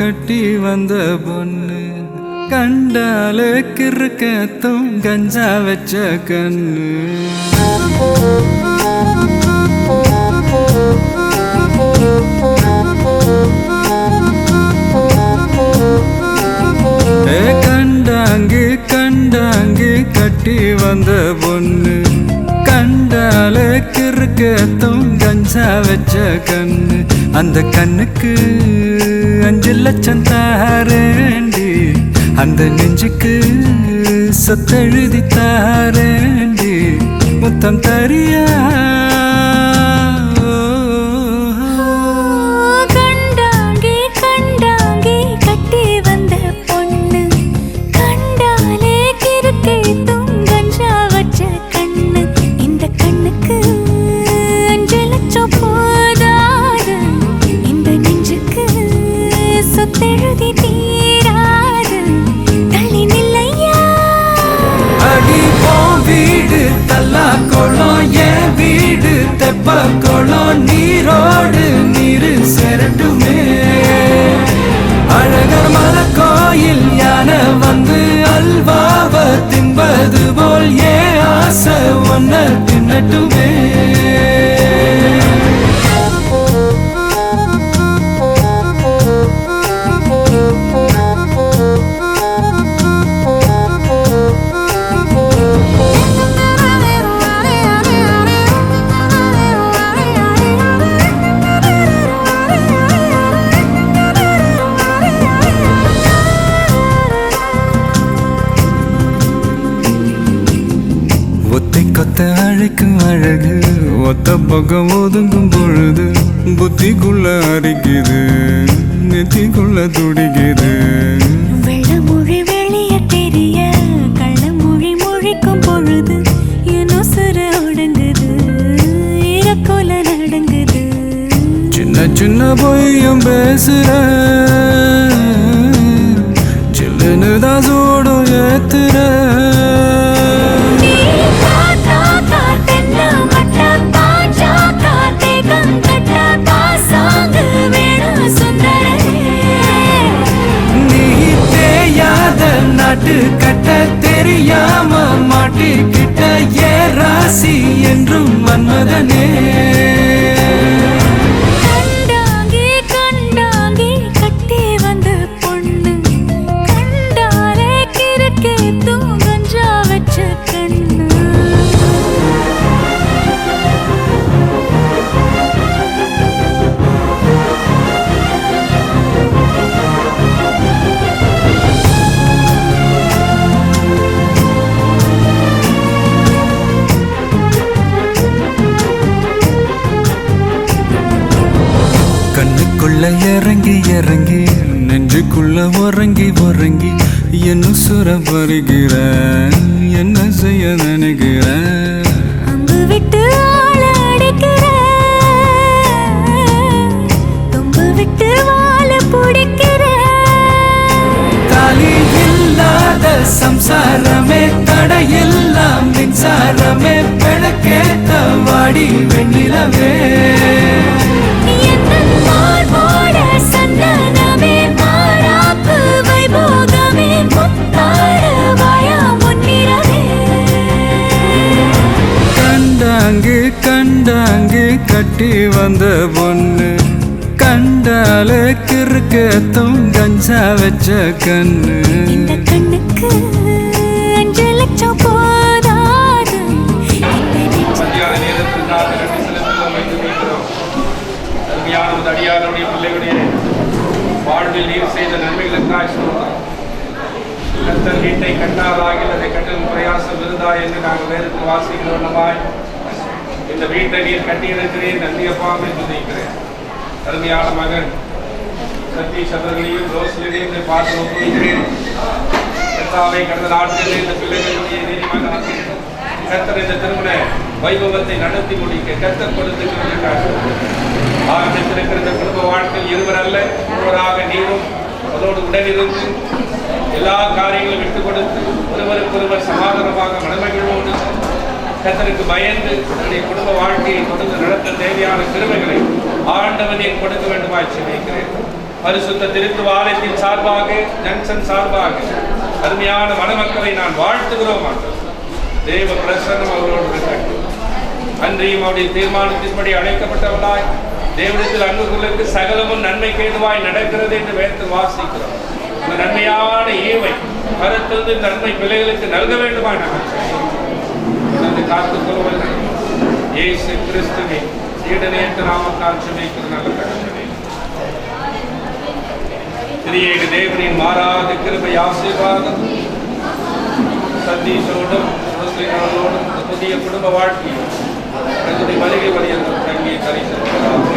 கட்டி வந்த பொண்ணு கண்டாலே கிறுக்கத்தும் கஞ்சா வச்ச கண்ணு கண்டாங்கு கண்டாங்கு கட்டி வந்த பொண்ணு கண்டாலே கிறுக்கத்தும் கஞ்சா வச்ச கண்ணு அந்த கண்ணுக்கு 5 லட்சம் தாரேண்டி அந்த நெஞ்சுக்கு சொத்தெழுதி தாரேண்டி முத்தம் தரியா கண்டாங்கி கண்டாங்கி கட்டி வந்த பொண்ணு கண்டாலே கிறுக்கே துங்கஞ்சா வச்ச கண்ணு இந்த கண்ணுக்கு 5 லட்சம் போதாது இந்த நெஞ்சுக்கு சொத்தெழுதி தீராது தள்ளி நில்லையா அடி போ வீடு தல்லா குளம் என் வீடு தெப்ப குளம் நீரோடு நீரு செரட்டுமே அழகர் மலை கோயில் யானை வந்து அல்வாவ தின்பது போல் ஏ ஆசை ஒன்ன தின்னட்டுமே ஒத்தை கொத்த அழைக்கும் அழகு ஒத்த பக்கம் ஒதுங்கும் பொழுது புத்திக்குள்ள அரிக்குது நெத்திக்குள்ள துடிக்குது வெள்ளமொழி வெளிய தெரிய கள்ளமொழி மொழிக்கும் பொழுது என் உசுறு ஒடுங்குது இறக்கோல நடங்குது சின்ன சின்ன பொய்யும் பேசுற சில்லுன்னு தான் சூடும் ஏத்துற நாட்டு கட்ட தெரியாம மாட்டிக்கிட்ட ஏ ராசி என்றும் மன்மதனே கண்டாங்கி கண்டாங்கி கட்டி வந்த பொண்ணு கண்டாலே கிறுக்கே தூங்கஞ்சா வச்ச கண்ணு கண்ணுக்குள்ள இறங்கி இறங்கி நெஞ்சுக்குள்ள உறங்கி உறங்கி என்ன சுர பருகிற என்ன செய்ய நினைக்கிற அம்பு விட்டு ஆள அடிக்கிற தும்பு விட்டு வாழ பிடிக்கிற தாலி இல்லாத சம்சாரமே தடையெல்லாம் மின்சாரமே விளக்கேத்த வாடி வெண்ணிலவே கண்டாங்கு கண்டாங்கு கட்டி வந்த பொண்ணு கண்டாலே கிறுக்கத்தும் கஞ்சா வச்ச கண்ணு இந்த கண்ணுக்கு 5 லட்சம் போதாது மத்தியான நேரத்தில் நான் நன்றி செலுத்துவோம் என்று கேட்கிறோம். அருமையான அடியாருடைய பிள்ளைகளுடைய வாழ்வில் நீர் செய்த நன்மைகளுக்காக சொல்கிறோம். கர்த்தர் வீட்டை கண்டாராகில் அதை கட்டும் பிரயாசம் இருந்தா என்று நாங்கள் வேறுக்கு வாசிக்கிறோம். இந்த வீட்டை நீர் கட்டியிருக்கிறேன் நன்றியப்பா என்று நினைக்கிறேன். அருமையான மகன் சதீஷ் அவர்களையும் ரோஸ்லினையும் பார்த்து ஒப்புகிறேன். கர்த்தாவை கடந்த நாட்களில் இந்த பிள்ளைகளுடைய நீதிமன்றம் கர்த்தர் இந்த திருமண வைபவத்தை நடத்தி முடிக்க கர்த்தர் கொடுத்திருக்கிறார். ஆரம்பித்திருக்கிற இந்த குடும்ப வாழ்க்கையில் இருவர் அல்ல ஒருவராக நீரும் அதோடு உடனிருந்து எல்லா காரியங்களும் விட்டுக் கொடுத்து ஒருவருக்கொருவர் சமாதானமாக மனமகிழ்வோடு கர்த்தருக்கு பயந்து தன்னுடைய குடும்ப வாழ்க்கையை தொடர்ந்து நடத்த தேவையான கிருபைகளை ஆண்டவனே கொடுக்க வேண்டுமாய் செபிக்கிறேன். பரிசுத்த திருத்துவ ஆலயத்தின் சார்பாக, ஜங்ஷன் சார்பாக அருமையான மணமக்களை நான் வாழ்த்துகிறோம். தேவ பிரசன்னம் அவரோடு இருக்கட்டும். அன்றியும் அவருடைய தீர்மானத்தின்படி அழைக்கப்பட்டவளாய் தேவனிடத்தில் அன்புகளுக்கு சகலமும் நன்மைக்கு ஏதுவாய் நடக்கிறது என்று வேதத்தில் வாசிக்கிறோம். இந்த நன்மையான ஈவை கருத்திலிருந்து நன்மை பிள்ளைகளுக்கு நல்க வேண்டுமா நாங்கள் காத்துக்கொள்வது இயேசு கிறிஸ்துவின் ஈடனேற்ற நாமத்தால் சுமைக்கிற நல்ல கடவுளே. திரியேக தேவனின் மாறாத கிருபை ஆசீர்வாதம் சதீஷோடும் முஸ்லிம்களோடும் புதிய குடும்ப வாழ்க்கையும் பிரகதி மளிகை வழியில் தங்கி தரிசனமாக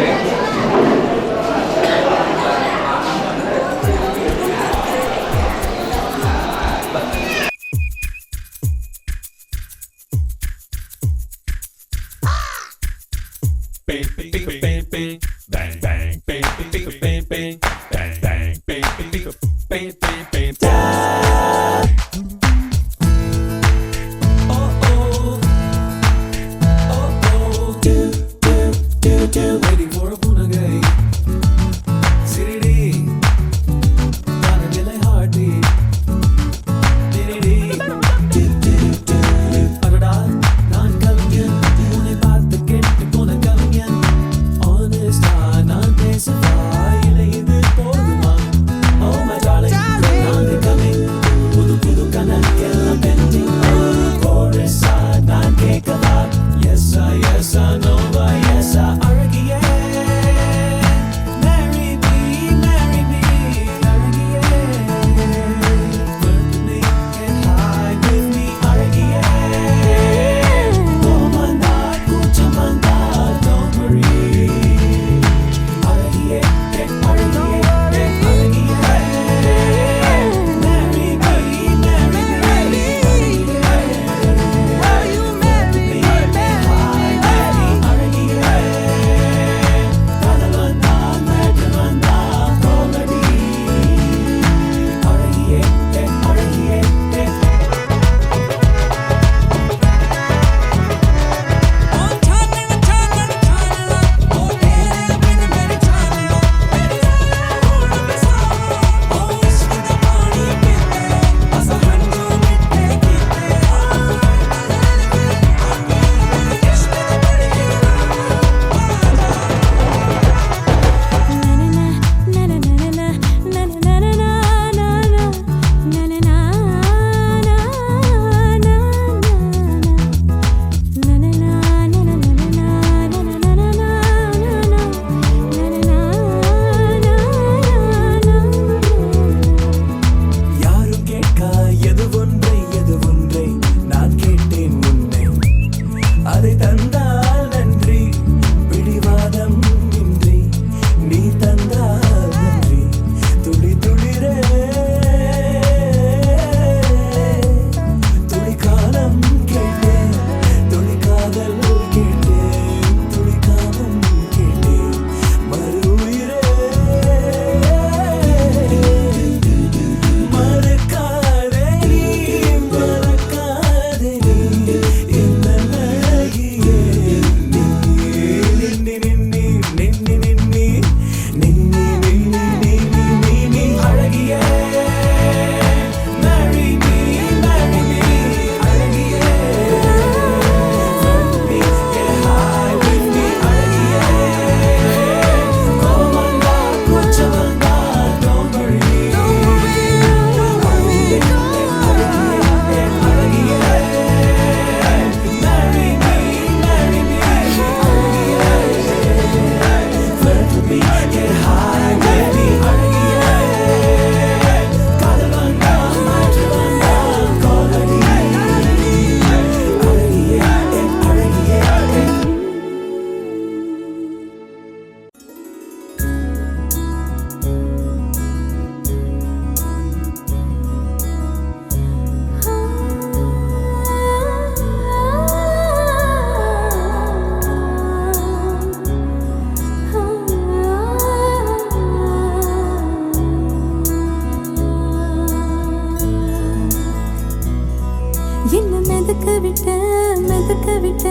மிதக்க விட்ட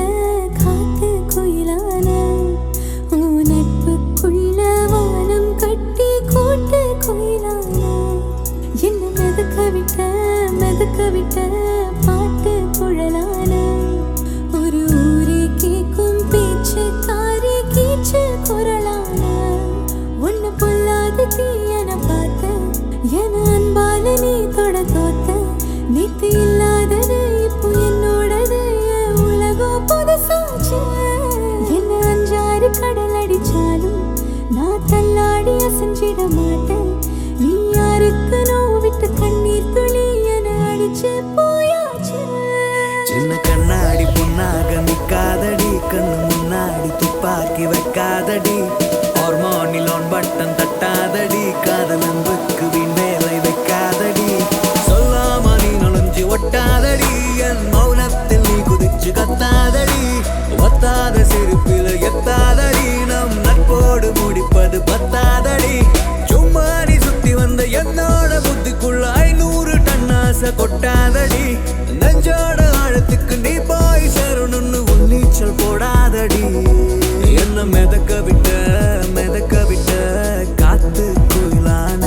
காத்து குயிலான உன் நட்புக்குள்ள வானம் கட்டி கூட்ட விட்ட பாட்டு குழலான ஒரு ஊரே கேக்கும் பேச்சு காரி கீச்சு குரலான ஒன்னு பொல்லாத தீயன பார்த்த என அன்பால நீ தொட தோத்த நேத்து இல்லாதது இப்போ என்னோடது உலகம் புதுசாச்சு என்ன அஞ்சாறு கடல் அடிச்சாலும் நான் தள்ளாடி அசைஞ்சிட மாட்டேன் நீ யாருக்கு நோவிட்டு கண்ணீர் துளி என அடிச்சு போயாச்சு சின்ன கண்ணாடி பொண்ணாக நிக்காதடி கண்ணு முன்னாடி துப்பாக்கி வைக்காதடி ஹார்மோனில் ஆன் பட்டன் தட்டாதடி காதல் அன்புக்கு வீண் வேலை வைக்காதடி சொல்லாம நீ நுழைஞ்சு ஒட்டாதடி என் மௌனத்தில் நீ குதிச்சு கத்தாதடி ஒத்தாத சிரிப்பில் எத்தாதடி நம் நட்போடு முடிப்பது பத்தாதடி சும்மா நீ சுத்தி வந்த என்னோட புத்திக்குள்ள 500 டன் ஆசை கொட்டாதடி நெஞ்சோட ஆழத்துக்கு நீ போய் சேரணும்னு உன் நீச்சல் போடாதடி என்ன மிதக்க விட்ட காத்து குயிலான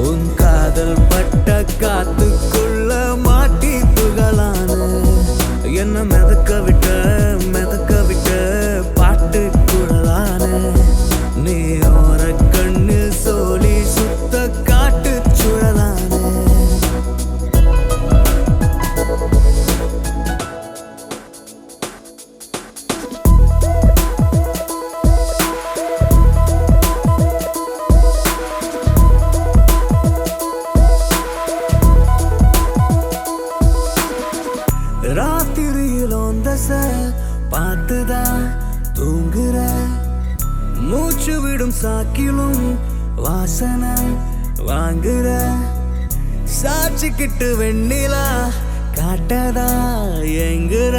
உன் காதல் பட்ட காத்துக்குள்ள மாட்டி துகளான என்ன மிதக்க விட்ட பாட்டு குழலான நீ ஓர கண்ணு சோழி சுத்த காட்டு சுழலான ராத்திரியில் ஒந்தச பார்த்துதான் தூங்குற மூச்சு விடும் சாக்கிலும் வாசனை வாங்குற சாட்சிக்கிட்டு வெண்ணிலா காட்டதா எங்குற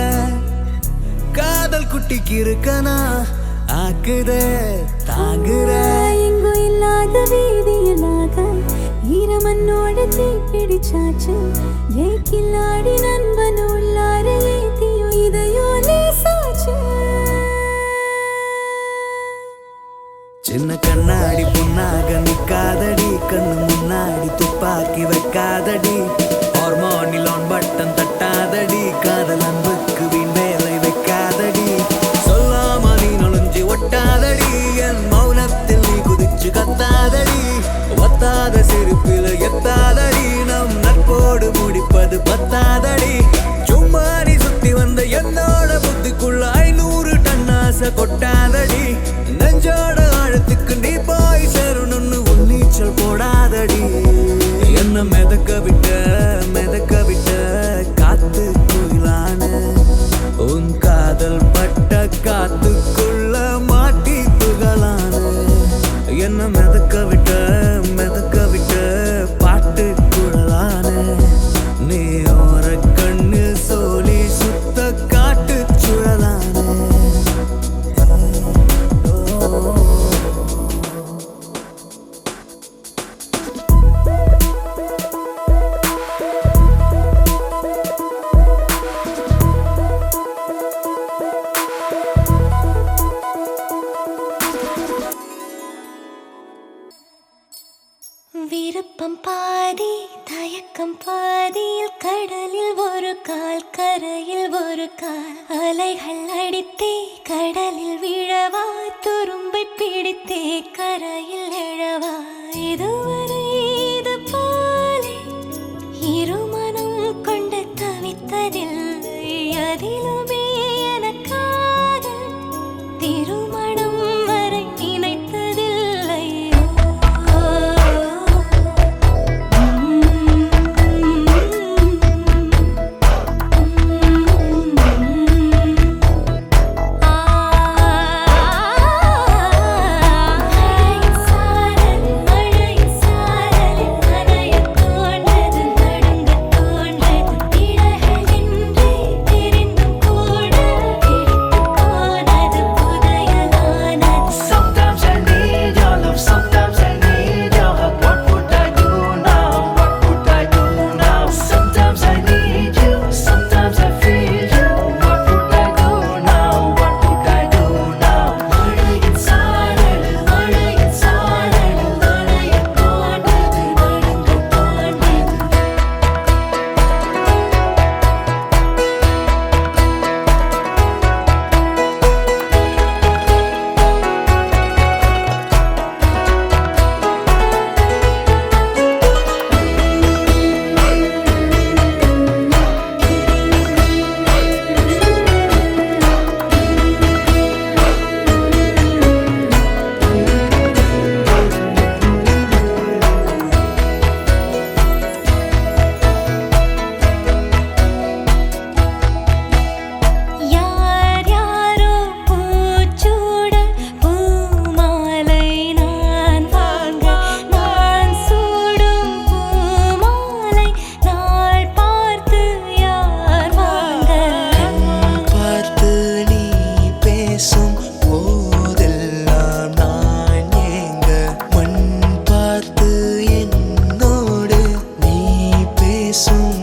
காதல் குட்டிக்கு இருக்கனா ஆக்குத தாங்குற எங்கும் இல்லாத வீதியிலாக ஈரமண்ணோட தீ பிடிச்சாச்சு ஏக்கில்லாடி நண்பன் உள்ளார ஏத்தியோ இதையோ லேசாச்சு சின்ன கண்ணாடி பொண்ணாக நிக்காதடி கண்ணு முன்னாடி துப்பாக்கி வைக்காதடி ஹார்மோனில் ஆன் பட்டன் தட்டாதடி காதல் அன்புக்கு வீண் வேலை வைக்காதடி சொல்லாம நீ நுழைஞ்சு ஒட்டாதடி என் மௌனத்தில் நீ குதிச்சு கத்தாதடி ஒத்தாத சிரிப்பில் எத்தாதடி நம் நட்போடு முடிப்பது பத்தாதடி சும்மா நீ சுத்தி வந்த என்னோட புத்திக்குள்ள 500 டன் ஆசை கொட்டாதடி நெஞ்சோட ஆழத்துக்கு நீ போய் சேரணும்னு உன் நீச்சல் போடாதடி என்ன மிதக்க விட்ட காத்து குயிலான உன் காதல் பட்ட காத்துக்குள்ள மாட்டி துகளான என்ன மிதக்க விட்ட பாட்டு குழலான நீ ஓர கண்ணு சோழி சுத்த காட்டு சுழலான விருப்பம் பாதி தயக்கம் பாதியில் கடலில் ஒரு கால் கரையில் ஒரு கால் அலைகள் அடித்தே கடலில் விழவா துரும்பை பிடித்தே கரையில் எழவா இதுவரை இது போலே இருமனம் கொண்டு தவித்ததில்லை அதிலுமே எனக்காக திருமணம் வரை நினைத்ததில்லை பேசும்